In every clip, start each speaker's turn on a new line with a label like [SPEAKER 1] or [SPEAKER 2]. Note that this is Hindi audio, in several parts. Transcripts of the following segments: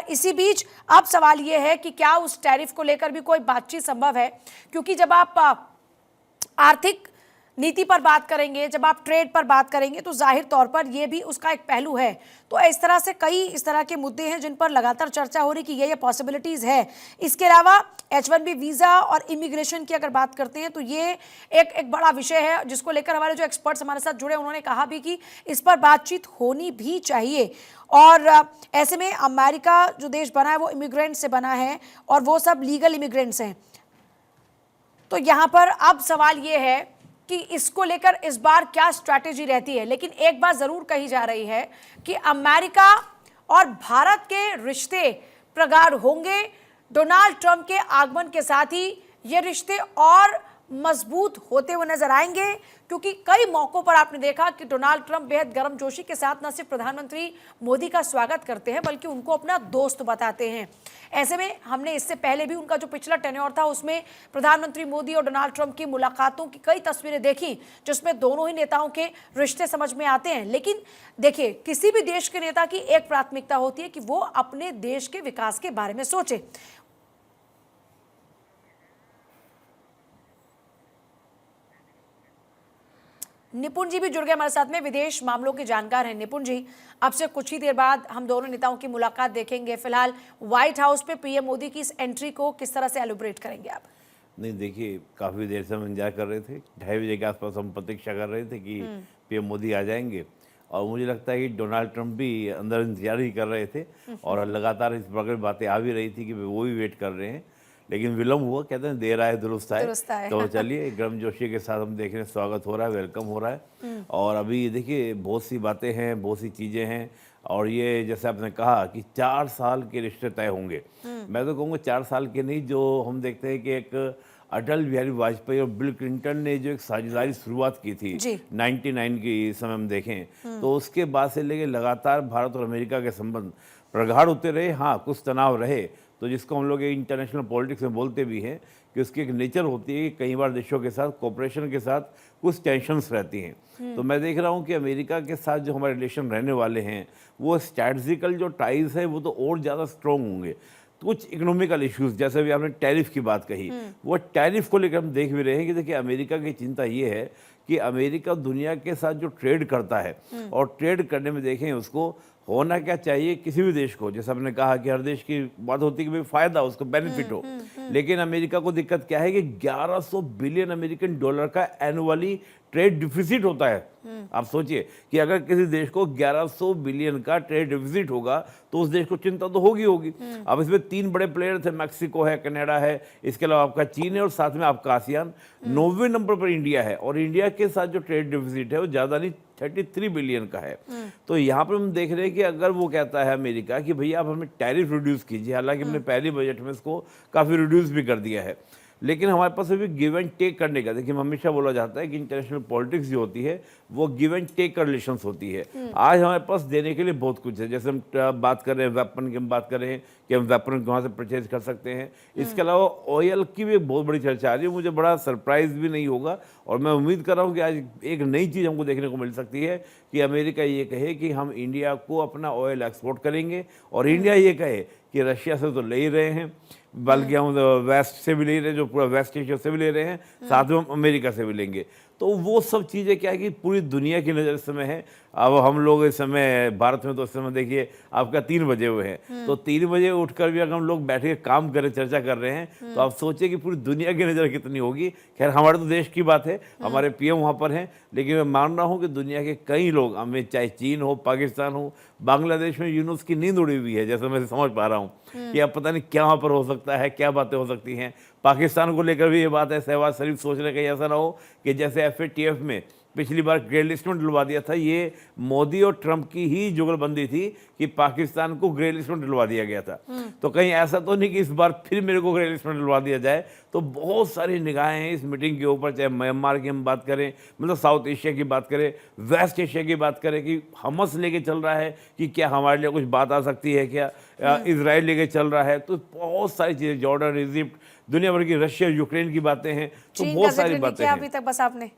[SPEAKER 1] इसी बीच अब सवाल ये है कि क्या उस टैरिफ को लेकर भी कोई बातचीत संभव है, क्योंकि जब आप आर्थिक नीति पर बात करेंगे, जब आप ट्रेड पर बात करेंगे, तो जाहिर तौर पर यह भी उसका एक पहलू है। तो इस तरह से कई इस तरह के मुद्दे हैं जिन पर लगातार चर्चा हो रही कि ये पॉसिबिलिटीज है। इसके अलावा H1B वीजा और इमिग्रेशन की अगर बात करते हैं तो ये एक बड़ा विषय है जिसको लेकर हमारे जो एक्सपर्ट्स हमारे साथ जुड़े उन्होंने कहा भी कि इस पर बातचीत होनी भी चाहिए। और ऐसे में अमेरिका जो देश बना है वो इमिग्रेंट से बना है और वो सब लीगल इमिग्रेंट्स हैं। तो यहाँ पर अब सवाल ये है कि इसको लेकर इस बार क्या स्ट्रैटेजी रहती है। लेकिन एक बात जरूर कही जा रही है कि अमेरिका और भारत के रिश्ते प्रगाढ़ होंगे। डोनाल्ड ट्रंप के आगमन के साथ ही ये रिश्ते और मजबूत होते हुए नजर आएंगे, क्योंकि कई मौकों पर आपने देखा कि डोनाल्ड ट्रंप बेहद गर्मजोशी के साथ न सिर्फ प्रधानमंत्री मोदी का स्वागत करते हैं बल्कि उनको अपना दोस्त बताते हैं। ऐसे में हमने इससे पहले भी उनका जो पिछला टेन्योर था उसमें प्रधानमंत्री मोदी और डोनाल्ड ट्रंप की मुलाकातों की कई तस्वीरें देखी जिसमें दोनों ही नेताओं के रिश्ते समझ में आते हैं। लेकिन देखिए, किसी भी देश के नेता की एक प्राथमिकता होती है कि वो अपने देश के विकास के बारे में सोचे। निपुण जी भी जुड़ गए हमारे साथ में, विदेश मामलों के जानकार हैं। निपुण जी, अब से कुछ ही देर बाद हम दोनों नेताओं की मुलाकात देखेंगे। फिलहाल व्हाइट हाउस पे पीएम मोदी की इस एंट्री को किस तरह से एलिब्रेट करेंगे आप?
[SPEAKER 2] नहीं, देखिए, काफ़ी देर से हम इंतजार कर रहे थे। 2:30 के आसपास हम प्रतीक्षा कर रहे थे कि पीएम मोदी आ जाएंगे, और मुझे लगता है कि डोनाल्ड ट्रंप भी अंदर इंतजार ही कर रहे थे और लगातार इस प्रकार बातें आ भी रही थी कि वो भी वेट कर रहे हैं। लेकिन विलम्ब हुआ, कहते हैं देर आए दुरुस्त आए। तो चलिए, गर्मजोशी के साथ हम देख रहे हैं, स्वागत हो रहा है, वेलकम हो रहा है। और अभी देखिए, बहुत सी बातें हैं, बहुत सी चीज़ें हैं, और ये जैसे आपने कहा कि 4 साल के रिश्ते तय होंगे। मैं तो कहूँगा 4 साल के नहीं, जो हम देखते हैं कि एक अटल बिहारी वाजपेयी और बिल क्लिंटन ने जो एक साझेदारी शुरुआत की थी 99 की समय हम देखें, तो उसके बाद से लेके लगातार भारत और अमेरिका के संबंध प्रगाढ़ होते रहे। हाँ, कुछ तनाव रहे, तो जिसको हम लोग इंटरनेशनल पॉलिटिक्स में बोलते भी हैं कि उसकी एक नेचर होती है कि कई बार देशों के साथ कोऑपरेशन के साथ कुछ टेंशन्स रहती हैं। तो मैं देख रहा हूँ कि अमेरिका के साथ जो हमारे रिलेशन रहने वाले हैं वो स्ट्रैटेजिकल जो टाइज है वो तो और ज़्यादा स्ट्रॉन्ग होंगे। तो कुछ इकोनॉमिकल इश्यूज, जैसे भी आपने टैरिफ की बात कही, वो टैरिफ को लेकर हम देख भी रहे हैं कि देखिए, अमेरिका की चिंता ये है कि अमेरिका दुनिया के साथ जो ट्रेड करता है और ट्रेड करने में देखें उसको होना क्या चाहिए किसी भी देश को, जैसे आपने कहा कि हर देश की बात होती है कि भाई फायदा उसको बेनिफिट हो। लेकिन अमेरिका को दिक्कत क्या है कि 1100 बिलियन अमेरिकन डॉलर का एनुअली ट्रेड डिफिसिट होता है। आप सोचिए कि अगर किसी देश को 1100 बिलियन का ट्रेड डिफिसिट होगा तो उस देश को चिंता तो होगी। अब इसमें 3 बड़े प्लेयर थे, मैक्सिको है, कनाडा है, इसके अलावा आपका चीन है और साथ में आपका आसियान। 9वें नंबर पर इंडिया है, और इंडिया के साथ जो ट्रेड डिफिसिट है वो ज़्यादा नहीं, 33 बिलियन का है। तो यहाँ पर हम देख रहे हैं कि अगर वो कहता है अमेरिका कि भैया आप हमें टैरिफ रिड्यूस कीजिए, हालांकि हमने पहले बजट में इसको काफ़ी रिड्यूस भी कर दिया है, लेकिन हमारे पास अभी गिव एंड टेक करने का, देखिए हमेशा बोला जाता है कि इंटरनेशनल पॉलिटिक्स जो होती है वो गिव एंड टेक का रिलेशंस होती है। आज हमारे पास देने के लिए बहुत कुछ है, जैसे हम बात कर रहे हैं वेपन की, हम बात कर रहे हैं कि हम वेपन कहाँ से परचेज कर सकते हैं। इसके अलावा ऑयल की भी एक बहुत बड़ी चर्चा आ रही है, मुझे बड़ा सरप्राइज भी नहीं होगा, और मैं उम्मीद कर रहा हूँ कि आज एक नई चीज़ हमको देखने को मिल सकती है कि अमेरिका ये कहे कि हम इंडिया को अपना ऑयल एक्सपोर्ट करेंगे, और इंडिया ये कहे कि रशिया से तो ले ही रहे हैं, बल्कि हम वेस्ट से भी ले रहे हैं, जो पूरा वेस्ट एशिया से भी ले रहे हैं, साथ में हम अमेरिका से भी लेंगे। तो वो सब चीज़ें क्या है कि पूरी दुनिया की नज़र इस समय है। अब हम लोग इस समय भारत में तो इस समय देखिए आपका 3 बजे हुए हैं, तो 3 बजे उठकर भी अगर हम लोग बैठ के काम करें, चर्चा कर रहे हैं, तो आप सोचिए कि पूरी दुनिया की नज़र कितनी होगी। खैर, हमारे तो देश की बात है, हमारे पीएम वहाँ पर हैं, लेकिन मैं मान रहा हूँ कि दुनिया के कई लोग, हमें चाहे चीन हो, पाकिस्तान हो, बांग्लादेश में यूनुस की नींद उड़ी हुई है, जैसे मैं समझ पा रहा हूँ कि अब पता नहीं क्या वहाँ पर हो सकता है, क्या बातें हो सकती हैं। पाकिस्तान को लेकर भी ये बात है, शहबाज शरीफ सोच रहे कहीं ऐसा ना हो कि जैसे FATF में पिछली बार ग्रे लिस्ट में डलवा दिया था, ये मोदी और ट्रंप की ही जुगलबंदी थी कि पाकिस्तान को ग्रे लिस्ट में डलवा दिया गया था। तो कहीं ऐसा तो नहीं कि इस बार फिर मेरे को ग्रे लिस्ट में डलवा दिया जाए। तो बहुत सारी निगाहें हैं इस मीटिंग के ऊपर, चाहे म्यांमार की हम बात करें, मतलब साउथ एशिया की बात करें, वेस्ट एशिया की बात करें कि हमस लेके चल रहा है कि क्या हमारे लिए कुछ बात आ सकती है, क्या इजराइल लेके चल रहा है, तो बहुत सारी चीज़ें, जॉर्डन, इजिप्ट, दुनिया भर की, रशिया यूक्रेन की बातें हैं, तो बहुत सारी बातें हैं।
[SPEAKER 1] अभी तक बस आपने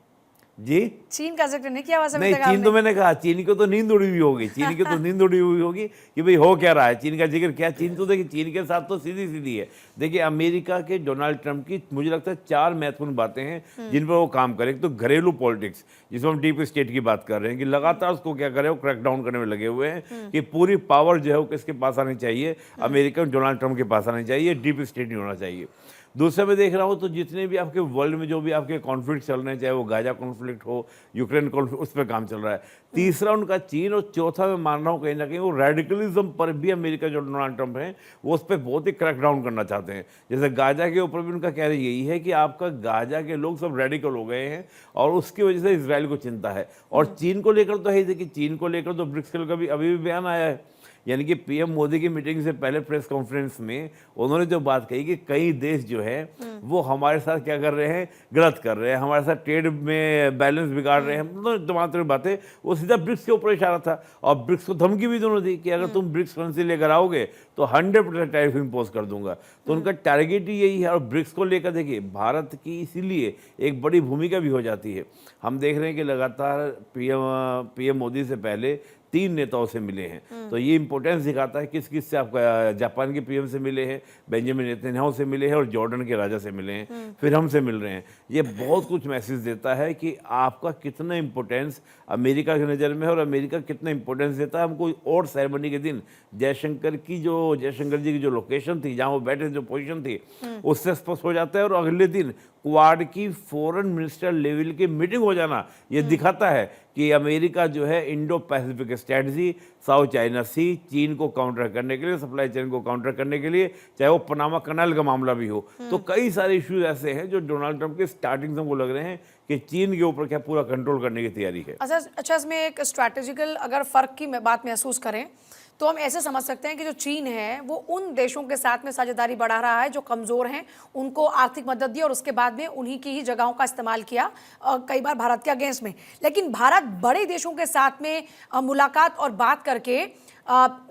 [SPEAKER 2] जी
[SPEAKER 1] चीन का जिक्र नहीं किया हुआ
[SPEAKER 2] नहीं, चीन तो मैंने कहा, चीन को तो नींद उड़ी हुई होगी, चीन की तो नींद उड़ी हुई होगी कि भाई हो क्या रहा है, चीन का जिक्र क्या। चीन तो देखिए, चीन के साथ तो सीधी सीधी है। देखिए अमेरिका के डोनाल्ड ट्रंप की मुझे लगता है 4 महत्वपूर्ण बातें हैं जिन पर वो काम करे। एक तो घरेलू पॉलिटिक्स, जिसमें हम डीप स्टेट की बात कर रहे हैं कि लगातार उसको क्या करे, वो क्रैकडाउन करने में लगे हुए हैं कि पूरी पावर जो है वो किसके पास आनी चाहिए, अमेरिका डोनाल्ड ट्रंप के पास आनी चाहिए, डीप स्टेट नहीं होना चाहिए। दूसरा मैं देख रहा हूँ तो जितने भी आपके वर्ल्ड में जो भी आपके कॉन्फ्लिक्ट चल रहे हैं, चाहे वो गाजा कॉन्फ्लिक्ट हो, यूक्रेन कॉन्फ्लिक्ट, उस पर काम चल रहा है। तीसरा उनका चीन, और चौथा मैं मान रहा हूँ कहीं ना कहीं वो रेडिकलिज्म पर भी अमेरिका जो डोनाल्ड ट्रंप हैं वो उस पर बहुत ही क्रैकडाउन करना चाहते हैं। जैसे गाजा के ऊपर भी उनका कह रही यही है कि आपका गाजा के लोग सब रेडिकल हो गए हैं और उसकी वजह से इसराइल को चिंता है। और चीन को लेकर तो है ही, देखिए चीन को लेकर तो ब्रिक्स का भी अभी भी बयान आया है, यानी कि पीएम मोदी की मीटिंग से पहले प्रेस कॉन्फ्रेंस में उन्होंने जो बात कही कि कई देश जो है वो हमारे साथ क्या कर रहे हैं, गलत कर रहे हैं, हमारे साथ ट्रेड में बैलेंस बिगाड़ रहे हैं, मतलब तमाम बातें। वो सीधा ब्रिक्स के ऊपर इशारा था और ब्रिक्स को धमकी भी दोनों दी कि अगर तुम ब्रिक्स करेंसी लेकर आओगे तो 100% टैरिफ इम्पोज कर दूंगा। तो उनका टारगेट ही यही है। और ब्रिक्स को लेकर देखिए भारत की इसीलिए एक बड़ी भूमिका भी हो जाती है। हम देख रहे हैं कि लगातार पीएम मोदी से पहले 3 नेताओं से मिले हैं, तो ये इंपॉर्टेंस दिखाता है किस किस से आपका जापान के पीएम से मिले हैं, बेंजामिन नेतन्याहू से मिले हैं और जॉर्डन के राजा से मिले हैं, फिर हमसे मिल रहे हैं। ये बहुत कुछ मैसेज देता है कि आपका कितना इंपॉर्टेंस अमेरिका की नज़र में है और अमेरिका कितना इंपॉर्टेंस देता है हमको। और सेरेमनी के दिन जयशंकर जी की जो लोकेशन थी, जहाँ वो बैठे, जो पोजीशन थी, उससे स्पष्ट हो जाता है। और अगले दिन क्वाड की फॉरेन मिनिस्टर लेवल की मीटिंग हो जाना, ये दिखाता है कि अमेरिका जो है Indo Pacific strategy, South China Sea, चीन को काउंटर करने के लिए, सप्लाई चेन को काउंटर करने के लिए, चाहे वो पनामा कनाल का मामला भी हो, तो कई सारे इश्यूज ऐसे हैं जो डोनाल्ड ट्रंप के स्टार्टिंग से हमको लग रहे हैं कि चीन के ऊपर क्या पूरा कंट्रोल करने की तैयारी है।
[SPEAKER 1] अच्छा, इसमें एक स्ट्रैटेजिकल अगर फर्क की बात महसूस करें तो हम ऐसे समझ सकते हैं कि जो चीन है वो उन देशों के साथ में साझेदारी बढ़ा रहा है जो कमज़ोर हैं, उनको आर्थिक मदद दी और उसके बाद में उन्हीं की ही जगहों का इस्तेमाल किया कई बार भारत के अगेंस्ट में। लेकिन भारत बड़े देशों के साथ में मुलाकात और बात करके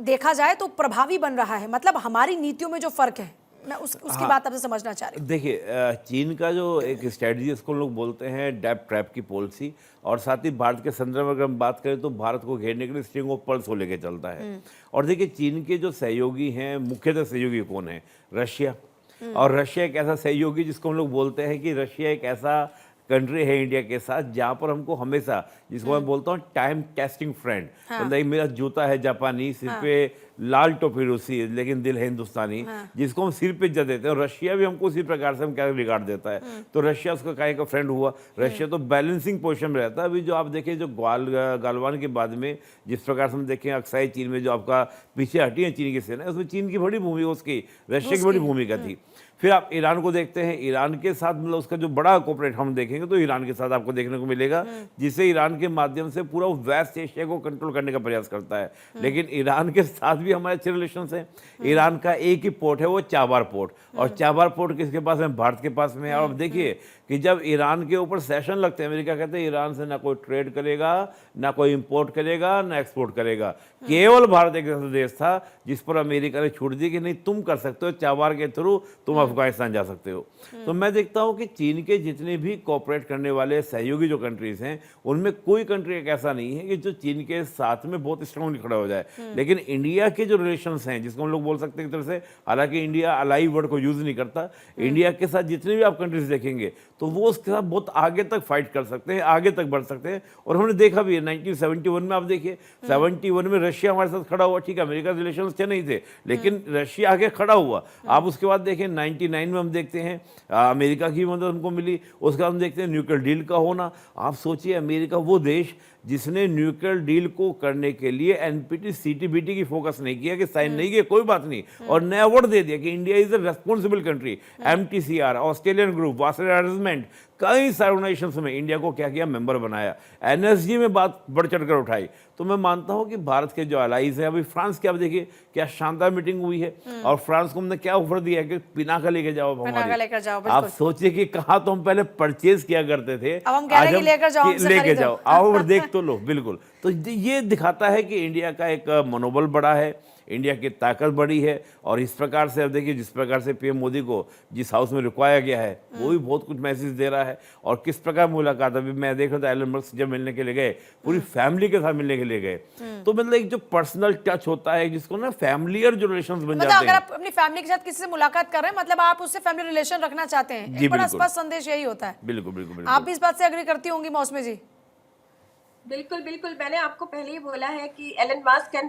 [SPEAKER 1] देखा जाए तो प्रभावी बन रहा है। मतलब हमारी नीतियों में जो फ़र्क है, मैं उसकी बात आपसे समझना चाह रही हूँ।
[SPEAKER 2] देखिए चीन का जो एक स्ट्रेटजी, इसको लोग बोलते हैं डैप ट्रैप की पॉलिसी, और साथ ही भारत के संदर्भ में अगर हम बात करें तो भारत को घेरने के लिए स्ट्रिंग ऑफ पर्ल्स को लेकर चलता है। और देखिए चीन के जो सहयोगी हैं, मुख्यतः सहयोगी कौन है? रशिया। और रशिया एक ऐसा सहयोगी जिसको हम लोग बोलते हैं कि रशिया एक ऐसा कंट्री है इंडिया के साथ जहाँ पर हमको हमेशा, जिसको मैं बोलता हूँ टाइम टेस्टिंग फ्रेंड, मतलब मेरा जूता है जापानी, सिर पे लाल टोपी रूसी लेकिन दिल है हिंदुस्तानी, जिसको हम सिर पे इज्जत देते हैं। और रशिया भी हमको उसी प्रकार से हम क्या रिगार्ड देता है, तो रशिया उसका काय का फ्रेंड हुआ। रशिया तो बैलेंसिंग पोजीशन में रहता है। अभी जो आप देखें, जो गालवान के बाद में जिस प्रकार से हम देखें अक्साई चीन में जो आपका पीछे हटी है चीन की सेना, उसमें चीन की बड़ी भूमिका, उसकी रशिया की बड़ी भूमिका थी। फिर आप ईरान को देखते हैं, ईरान के साथ मतलब उसका जो बड़ा कोऑपरेट हम देखेंगे तो ईरान के साथ आपको देखने को मिलेगा, जिससे ईरान के माध्यम से पूरा वेस्ट एशिया को कंट्रोल करने का प्रयास करता है। लेकिन ईरान के साथ भी हमारे अच्छे रिलेशन हैं। ईरान का एक ही पोर्ट है, वो चाबार पोर्ट, और चाबार पोर्ट किसके पास है? भारत के पास में है। और अब देखिए कि जब ईरान के ऊपर सेशन लगते हैं, अमेरिका कहते हैं ईरान से ना कोई ट्रेड करेगा, ना कोई इंपोर्ट करेगा, ना एक्सपोर्ट करेगा। केवल भारत एक ऐसा देश था जिस पर अमेरिका ने छूट दी कि नहीं, तुम कर सकते हो, चाबार के थ्रू तुम अफगानिस्तान जा सकते हो। तो मैं देखता हूं कि चीन के जितने भी कोऑपरेट करने वाले सहयोगी जो कंट्रीज हैं, उनमें कोई कंट्री एक ऐसा नहीं है कि जो चीन के साथ में बहुत स्ट्रांगली खड़ा हो जाए। लेकिन इंडिया के जो रिलेशंस हैं, जिसको हम लोग बोल सकते हैं एक तरह से, हालांकि इंडिया अलाई वर्ड को यूज नहीं करता, इंडिया के साथ जितने भी आप कंट्रीज देखेंगे तो वो उसके साथ बहुत आगे तक फाइट कर सकते हैं, आगे तक बढ़ सकते हैं। और हमने देखा भी है 1971 में, आप देखिए 71 में रशिया हमारे साथ खड़ा हुआ, ठीक है अमेरिका से रिलेशन अच्छे नहीं थे, लेकिन रशिया आगे खड़ा हुआ। आप उसके बाद देखें 99 में हम देखते हैं अमेरिका की मदद हमको मिली, उसके बाद हम देखते हैं न्यूक्लियर डील का होना। आप सोचिए अमेरिका वो देश जिसने न्यूक्लियर डील को करने के लिए एनपीटी सीटीबीटी की फोकस नहीं किया कि साइन नहीं किया, कोई बात नहीं, और नया वर्ड दे दिया कि India is a responsible country. MTCR, Australian group, वासेडा अरेंजमेंट, कई सारे ऑर्गेनाइजेशन में इंडिया को क्या किया, मेंबर बनाया। एनएसजी में बात बढ़ चढ़ कर उठाई। तो मैं मानता हूं कि भारत के जो अलाइज हैं, अभी फ्रांस की आप देखिए क्या शानदार मीटिंग हुई है, और फ्रांस को हमने क्या ऑफर दिया है कि पिनाका लेके जाओ हमारे। आप सोचिए कि कहाँ तो हम पहले परचेज किया करते थे,
[SPEAKER 1] अब हम कह रहे हैं कि
[SPEAKER 2] लेके जाओ, आओ और देख तो लो। बिल्कुल, तो ये दिखाता है कि इंडिया का एक मनोबल बड़ा है, इंडिया की ताकत बढ़ी है। और इस प्रकार से अब देखिए जिस प्रकार से पीएम मोदी को जिस हाउस में रुकवाया गया है वो भी बहुत कुछ मैसेज दे रहा है। और किस प्रकार मुलाकात, अभी मैं देख रहा था एलन मस्क जब मिलने के लिए गए, पूरी फैमिली के साथ मिलने के लिए गए, तो मतलब एक जो पर्सनल टच होता है जिसको ना फैमिलियर जो रिलेशंस बन
[SPEAKER 1] मतलब
[SPEAKER 2] जाते
[SPEAKER 1] अगर
[SPEAKER 2] हैं।
[SPEAKER 1] आप अपनी फैमिली के साथ किसी से मुलाकात कर रहे हैं मतलब आप उससे फैमिली रिलेशन रखना चाहते हैं,
[SPEAKER 2] जी,
[SPEAKER 1] एक बड़ा
[SPEAKER 2] बिल्कुल।
[SPEAKER 1] स्पष्ट संदेश यही होता है।
[SPEAKER 2] बिल्कुल बिल्कुल
[SPEAKER 1] आप
[SPEAKER 2] बिल्कुल।
[SPEAKER 1] भी इस बात से एग्री करती होंगी मौसमी जी?
[SPEAKER 3] बिल्कुल बिल्कुल, मैंने आपको पहले ही बोला है कि एलन मस्क एंड